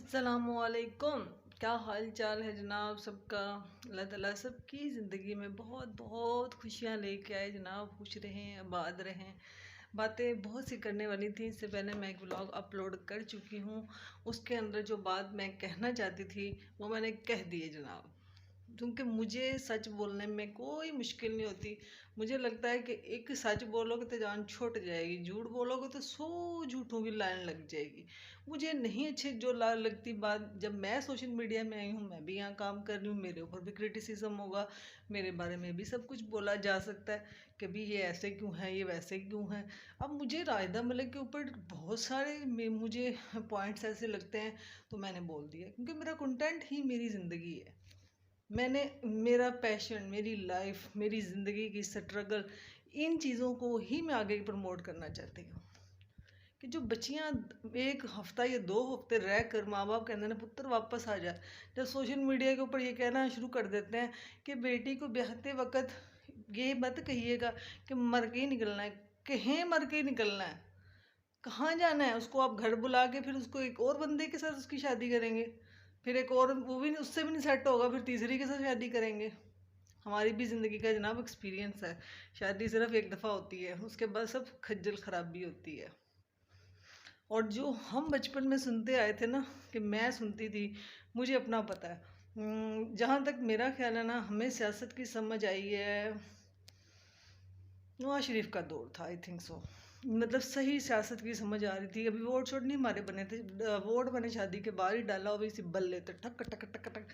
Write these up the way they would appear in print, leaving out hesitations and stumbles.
अस्सलामुअलैकुम। क्या हाल चाल है जनाब सबका। अल्लाह ताला सबकी ज़िंदगी में बहुत बहुत खुशियाँ लेके आए जनाब। खुश रहें, आबाद रहें। बातें बहुत सी करने वाली थी, इससे पहले मैं एक व्लॉग अपलोड कर चुकी हूँ। उसके अंदर जो बात मैं कहना चाहती थी वो मैंने कह दी है जनाब। क्योंकि मुझे सच बोलने में कोई मुश्किल नहीं होती। मुझे लगता है कि एक सच बोलोगे तो जान छूट जाएगी, झूठ बोलोगे तो 100 झूठों की लाइन लग जाएगी। मुझे नहीं अच्छी जो लगती बात। जब मैं सोशल मीडिया में आई हूँ, मैं भी यहाँ काम कर रही हूँ, मेरे ऊपर भी क्रिटिसिज्म होगा, मेरे बारे में भी सब कुछ बोला जा सकता है कि भी ये ऐसे क्यों है, ये वैसे क्यों है। अब मुझे राशिदा मलिक के ऊपर बहुत सारे मुझे पॉइंट्स ऐसे लगते हैं तो मैंने बोल दिया, क्योंकि मेरा कंटेंट ही मेरी ज़िंदगी है। मैंने मेरा पैशन, मेरी लाइफ, मेरी ज़िंदगी की स्ट्रगल, इन चीज़ों को ही मैं आगे प्रमोट करना चाहती हूँ। कि जो बच्चियाँ एक हफ्ता या 2 हफ्ते रह कर माँ बाप कहते हैं पुत्र वापस आ जा, जब सोशल मीडिया के ऊपर ये कहना शुरू कर देते हैं कि बेटी को ब्याहते वक्त ये मत कहिएगा कि मर के ही निकलना है। कहीं मर के ही निकलना है, कहाँ जाना है? उसको आप घर बुला के फिर उसको एक और बंदे के साथ उसकी शादी करेंगे, फिर एक और, वो भी उससे भी नहीं सेट होगा, फिर तीसरी के साथ शादी करेंगे। हमारी भी ज़िंदगी का जनाब एक्सपीरियंस है। शादी सिर्फ एक दफ़ा होती है, उसके बाद सब खज्जल खराबी होती है। और जो हम बचपन में सुनते आए थे ना, कि मैं सुनती थी, मुझे अपना पता है। जहाँ तक मेरा ख्याल है ना, हमें सियासत की समझ आई है, नवाज शरीफ का दौर था, आई थिंक सो। मतलब सही सियासत की समझ आ रही थी। अभी वोट शोट नहीं हमारे बने थे, वोट बने शादी के बाद ही डाला, और इसी बल लेते ठक टक टक टक,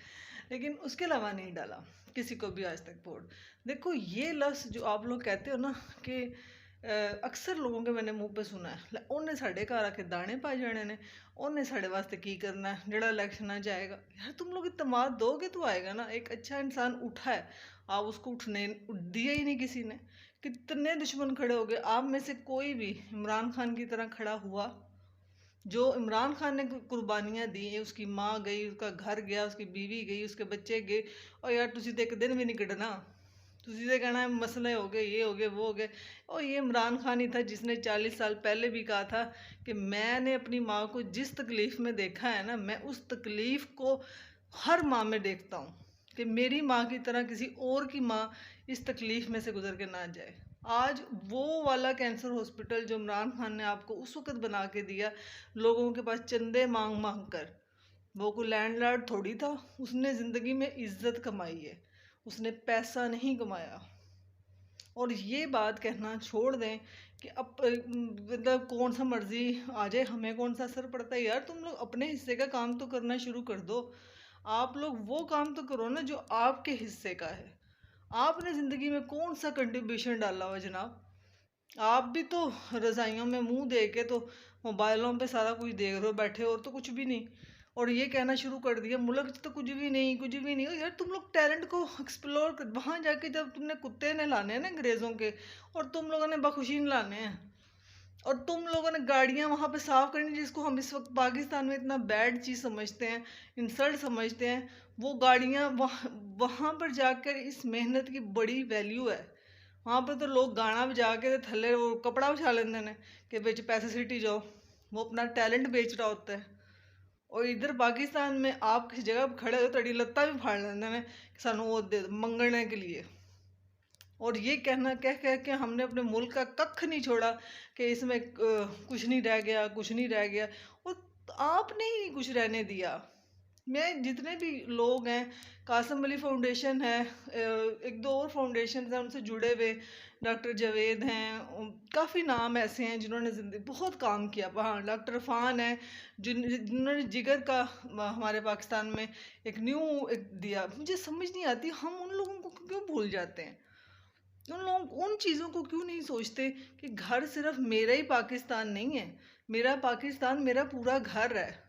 लेकिन उसके अलावा नहीं डाला किसी को भी आज तक वोट। देखो ये लफ्ज़ जो आप लोग कहते हो ना कि अक्सर लोगों के मैंने मुंह पे सुना है, उन्हें साढ़े घर आके दाने पाए जाने ने, उन्हें साढ़े वास्ते की करना है जड़ा इलेक्शन आ जाएगा। यार तुम लोग इत्तेमाद दोगे तो आएगा ना। एक अच्छा इंसान उठा है, आप उसको उठने दिया ही नहीं किसी ने। कितने दुश्मन खड़े हो गए, आप में से कोई भी इमरान खान की तरह खड़ा हुआ? जो इमरान खान ने कुर्बानियाँ दी, उसकी माँ गई, उसका घर गया, उसकी बीवी गई, उसके बच्चे गए, और यार तुसी तो एक दिन भी नहीं कटना, तुसी तो कहना है मसले हो गए, ये हो गए, वो हो गए। और ये इमरान खान ही था जिसने 40 साल पहले भी कहा था कि मैंने अपनी माँ को जिस तकलीफ़ में देखा है ना, मैं उस तकलीफ़ को हर माँ में देखता हूँ, कि मेरी माँ की तरह किसी और की माँ इस तकलीफ़ में से गुजर के ना जाए। आज वो वाला कैंसर हॉस्पिटल जो इमरान खान ने आपको उस वक़्त बना के दिया, लोगों के पास चंदे मांग मांग कर, वो कोई लैंडलॉर्ड थोड़ी था। उसने ज़िंदगी में इज्जत कमाई है, उसने पैसा नहीं कमाया। और ये बात कहना छोड़ दें कि अब मतलब कौन सा मर्जी आ जाए, हमें कौन सा असर पड़ता है। यार तुम लोग अपने हिस्से का काम तो करना शुरू कर दो। आप लोग वो काम तो करो ना जो आपके हिस्से का है। आपने ज़िंदगी में कौन सा कंट्रीब्यूशन डाला हुआ जनाब? आप भी तो रज़ाइयों में मुंह दे के तो मोबाइलों पे सारा कुछ देख रहे हो बैठे, और तो कुछ भी नहीं। और ये कहना शुरू कर दिया मुल्क तो कुछ भी नहीं, कुछ भी नहीं। यार तुम लोग टैलेंट को एक्सप्लोर कर, वहाँ जाके जब तुमने कुत्ते ने लाने हैं ना अंग्रेज़ों के, और तुम लोगों ने बखुशीन लाने हैं, और तुम लोगों ने गाड़ियाँ वहाँ पे साफ़ करनी, जिसको हम इस वक्त पाकिस्तान में इतना बैड चीज़ समझते हैं, इंसल्ट समझते हैं, वो गाड़ियाँ वहाँ वहाँ पर जाकर इस मेहनत की बड़ी वैल्यू है। वहाँ पे तो लोग गाना बजा के थल्ले वो कपड़ा बिछा लेंदे ने कि बिच पैसे सिटी जाओ, वो अपना टैलेंट बेच रहा होता है। और इधर पाकिस्तान में आप किसी जगह पर खड़े हो, तड़ी लत्ता भी फाड़ लेंदे ने कि सानू वो दे दो, मंगने के लिए। और ये कहना कह कह के हमने अपने मुल्क का कख नहीं छोड़ा कि इसमें कुछ नहीं रह गया, कुछ नहीं रह गया। और आपने ही कुछ रहने दिया। मैं जितने भी लोग हैं, कासम अली फाउंडेशन है, एक दो और फाउंडेशन हैं उनसे जुड़े हुए, डॉक्टर जावेद हैं, काफ़ी नाम ऐसे हैं जिन्होंने ज़िंदगी बहुत काम किया। हाँ, डॉक्टर अरफान है जिन्होंने जिगर का हमारे पाकिस्तान में एक न्यू एक दिया। मुझे समझ नहीं आती हम उन लोगों को क्यों भूल जाते हैं। उन लोग उन चीज़ों को क्यों नहीं सोचते कि घर सिर्फ मेरा ही पाकिस्तान नहीं है, मेरा पाकिस्तान मेरा पूरा घर है।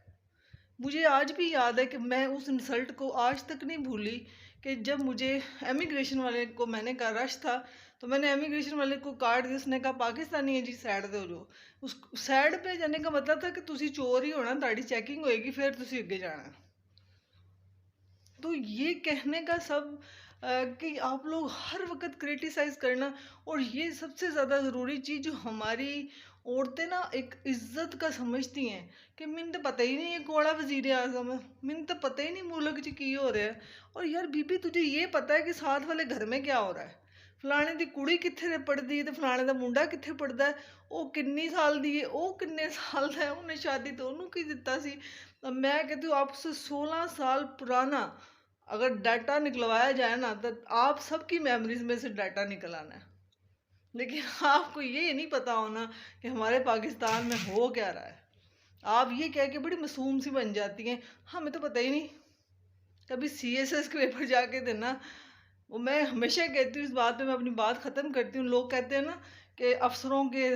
मुझे आज भी याद है कि मैं उस इंसल्ट को आज तक नहीं भूली, कि जब मुझे एमिग्रेशन वाले को मैंने कहा रश था, तो मैंने एमिग्रेशन वाले को कार्ड दिया, उसने कहा पाकिस्तानी है जी, साइड दे जो। उस साइड पे जाने का मतलब था कि तुसी चोर ही होना, ताड़ी चेकिंग होएगी, फिर तुसी अगे जाना। तो ये कहने का सब कि आप लोग हर वक्त क्रिटिसाइज़ करना, और ये सबसे ज़्यादा ज़रूरी चीज़ जो हमारी औरतें ना एक इज्जत का समझती हैं कि मैंने तो पता ही नहीं ये कौड़ा वजीर आजम है, मैंने तो पता ही नहीं मुल्क च की हो रहा है। और यार बीबी तुझे ये पता है कि साथ वाले घर में क्या हो रहा है, फलाने दी कुड़ी कित्थे पढ़दी ते फलाने दा मुंडा कित्थे पढ़दा है, ਉਹ किन्नी साल दी है, ਉਹ किन्ने साल ਦਾ है, उन्हें शादी तो ਉਹਨੂੰ की दिता सी। अब मैं कहती हूँ आपसे 16 साल पुराना अगर डाटा निकलवाया जाए ना तो आप सबकी मेमोरीज में से डाटा निकल आना है। लेकिन आपको ये नहीं पता होना कि हमारे पाकिस्तान में हो क्या रहा है। आप ये कह के बड़ी मासूम सी बन जाती हैं, हमें तो पता ही नहीं। कभी CSS के पेपर जाके देना। वो मैं हमेशा कहती हूँ इस बात पे, मैं अपनी बात ख़त्म करती हूँ। लोग कहते हैं ना कि अफसरों के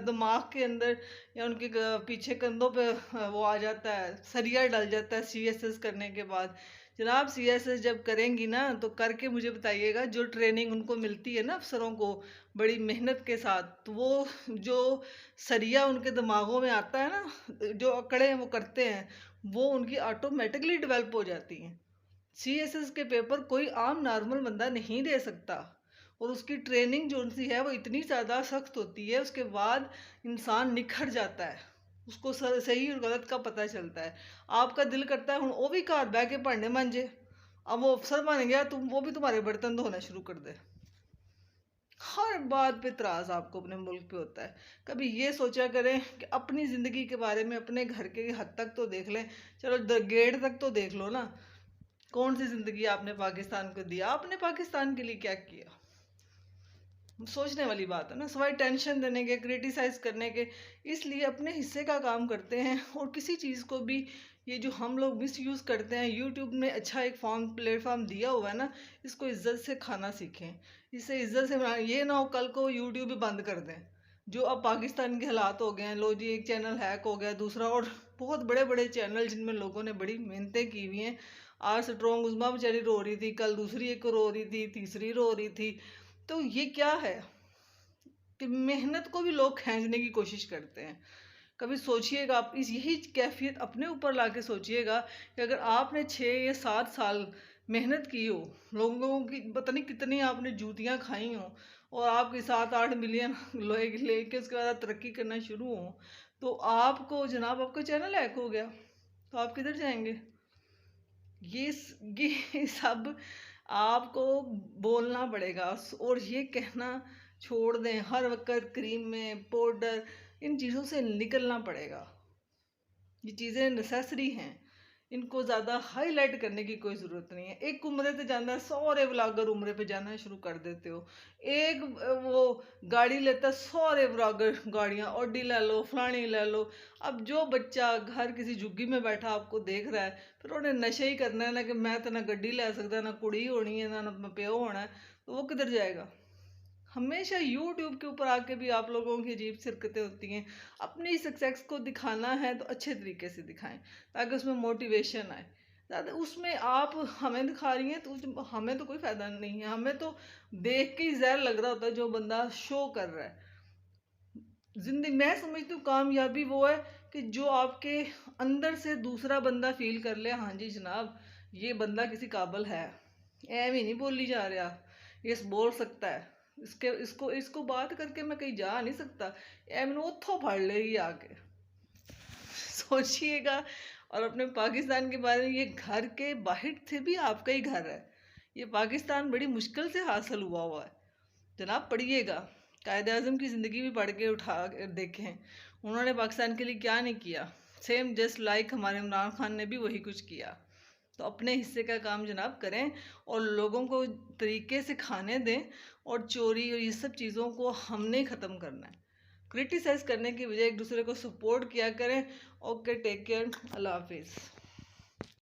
दिमाग के अंदर या उनके पीछे कंधों पे वो आ जाता है, सरिया डल जाता है CSS करने के बाद। जनाब CSS जब करेंगी ना तो करके मुझे बताइएगा, जो ट्रेनिंग उनको मिलती है ना अफसरों को बड़ी मेहनत के साथ, तो वो जो सरिया उनके दिमागों में आता है ना, जो अकड़े वो करते हैं, वो उनकी ऑटोमेटिकली डेवलप हो जाती हैं। CSS के पेपर कोई आम नॉर्मल बंदा नहीं दे सकता, और उसकी ट्रेनिंग जो उनसी है वो इतनी ज़्यादा सख्त होती है, उसके बाद इंसान निखर जाता है, उसको सही और गलत का पता चलता है। आपका दिल करता है हूँ वो भी घर बह के भांडे मांजे, अब वो अफसर बन गया, तुम वो भी तुम्हारे बर्तन धोना शुरू कर दे। हर बात पे त्रास आपको अपने मुल्क पे होता है। कभी ये सोचा करें कि अपनी ज़िंदगी के बारे में अपने घर के हद तक तो देख लें, चलो गेट तक तो देख लो ना। कौन सी ज़िंदगी आपने पाकिस्तान को दिया, आपने पाकिस्तान के लिए क्या किया? सोचने वाली बात है ना, सवाई टेंशन देने के, क्रिटिसाइज़ करने के। इसलिए अपने हिस्से का काम करते हैं, और किसी चीज़ को भी ये जो हम लोग मिस यूज़ करते हैं, यूट्यूब ने अच्छा एक प्लेटफॉर्म दिया हुआ है ना, इसको इज्जत से खाना सीखें, इसे इज्जत से ये ना हो कल को यूट्यूब भी बंद कर दें। जो अब पाकिस्तान के हालात हो गए हैं, लो जी एक चैनल हैक हो गया, दूसरा, और बहुत बड़े बड़े चैनल जिनमें लोगों ने बड़ी मेहनतें की हुई हैं। आज स्ट्रॉन्ग उज़मा बेचारी रो रही थी, कल दूसरी एक रो रही थी, तीसरी रो रही थी। तो ये क्या है कि मेहनत को भी लोग खींचने की कोशिश करते हैं। कभी सोचिएगा, आप इस यही कैफियत अपने ऊपर लाके सोचिएगा कि अगर आपने 6 या 7 साल मेहनत की हो, लोगों की पता नहीं कितनी आपने जूतियाँ खाई हों, और आपके 7-8 मिलियन लेके उसके बाद तरक्की करना शुरू हो, तो आपको जनाब आपका चैनल हैक हो गया, तो आप किधर जाएंगे? ये सब आपको बोलना पड़ेगा, और ये कहना छोड़ दें, हर वक्त क्रीम में पाउडर इन चीज़ों से निकलना पड़ेगा। ये चीज़ें नेसेसरी हैं, इनको ज़्यादा हाईलाइट करने की कोई ज़रूरत नहीं है। एक उम्रे पे जाना है, सारे व्लॉगर उम्रे पे जाना शुरू कर देते हो। एक वो गाड़ी लेता है, सारे व्लॉगर गाड़ियाँ, ऑडी ले लो, फलानी ले लो। अब जो बच्चा घर किसी झुग्गी में बैठा आपको देख रहा है, फिर उन्हें नशे ही करना है ना, कि मैं तो ना गड्डी ले सकता, ना कुड़ी होनी है, ना प्यो होना है, तो वो किधर जाएगा? हमेशा यूट्यूब के ऊपर आके भी आप लोगों की अजीब सी हरकतें होती हैं। अपनी सक्सेस को दिखाना है तो अच्छे तरीके से दिखाएं, ताकि उसमें मोटिवेशन आए। ज़्यादा उसमें आप हमें दिखा रही हैं तो हमें तो कोई फ़ायदा नहीं है, हमें तो देख के ही जहर लग रहा होता है जो बंदा शो कर रहा है। जिंदगी मैं समझती हूँ कामयाबी वो है कि जो आपके अंदर से दूसरा बंदा फील कर ले, हाँ जी जनाब ये बंदा किसी काबिल है, एम ही नहीं बोली जा रहा, ये बोल सकता है, इसके इसको इसको बात करके मैं कहीं जा नहीं सकता, एम ने उथो फाड़ लेगी आके। सोचिएगा। और अपने पाकिस्तान के बारे में, ये घर के बाहर से भी आपका ही घर है, ये पाकिस्तान बड़ी मुश्किल से हासिल हुआ है। जनाब पढ़िएगा, कायद आज़म की ज़िंदगी भी पढ़ के उठा देखें, उन्होंने पाकिस्तान के लिए क्या नहीं किया। सेम जस्ट लाइक हमारे इमरान खान ने भी वही कुछ किया। तो अपने हिस्से का काम जनाब करें, और लोगों को तरीके से खाने दें, और चोरी और ये सब चीज़ों को हमने ख़त्म करना है। क्रिटिसाइज़ करने की बजाय एक दूसरे को सपोर्ट किया करें। ओके, टेक केयर, अल्लाह हाफिज़।